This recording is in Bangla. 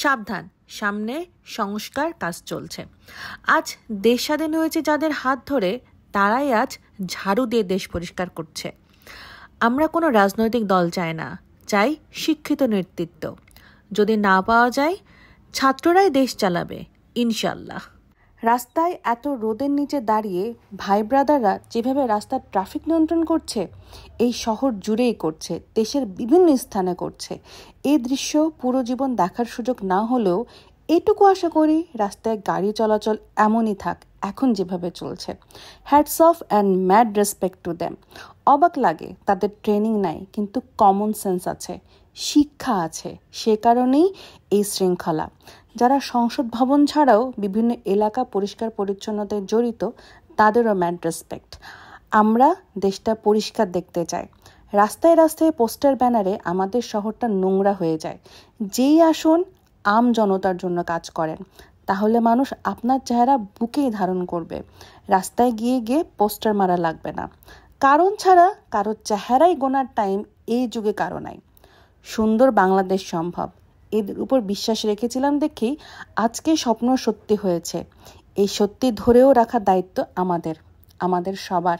সাবধান, সামনে সংস্কার কাজ চলছে। আজ দেশ স্বাধীন হয়েছে যাদের হাত ধরে, তারাই আজ ঝাড়ু দিয়ে দেশ পরিষ্কার করছে। আমরা কোনো রাজনৈতিক দল চাই না, চাই শিক্ষিত নেতৃত্ব। যদি না পাওয়া যায়, ছাত্ররাই দেশ চালাবে ইনশাল্লাহ। রাস্তায় এত রোদের নিচে দাঁড়িয়ে ভাই ব্রাদাররা যেভাবে রাস্তার ট্রাফিক নিয়ন্ত্রণ করছে, এই শহর জুড়েই করছে, দেশের বিভিন্ন স্থানে করছে। এই দৃশ্য পুরো জীবন দেখার সুযোগ না হলেও এটুকু আশা করি রাস্তায় গাড়ি চলাচল এমনই থাক এখন যেভাবে চলছে। Hats off and mad respect to them. অবাক লাগে তাদের ট্রেনিং নাই, কিন্তু কমন সেন্স আছে, শিক্ষা আছে, সে কারণেই এই শৃঙ্খলা। যারা সংসদ ভবন ছাড়াও বিভিন্ন এলাকা পরিষ্কার পরিচ্ছন্নতায় জড়িত, তাদেরও ম্যাড রেসপেক্ট। আমরা দেশটা পরিষ্কার দেখতে চাই। রাস্তায় রাস্তায় পোস্টার ব্যানারে আমাদের শহরটা নোংরা হয়ে যায়। যেই আসুন আম জনতার জন্য কাজ করেন, তাহলে মানুষ আপনার চেহারা বুকেই ধারণ করবে। রাস্তায় গিয়ে গিয়ে পোস্টার মারা লাগবে না। কারণ ছাড়া কারোর চেহারাই গোনার টাইম এই যুগে কারো নাই। সুন্দর বাংলাদেশ সম্ভব, এদের উপর বিশ্বাস রেখেছিলাম দেখেই আজকে স্বপ্ন সত্যি হয়েছে। এই সত্যি ধরেও রাখার দায়িত্ব আমাদের সবার।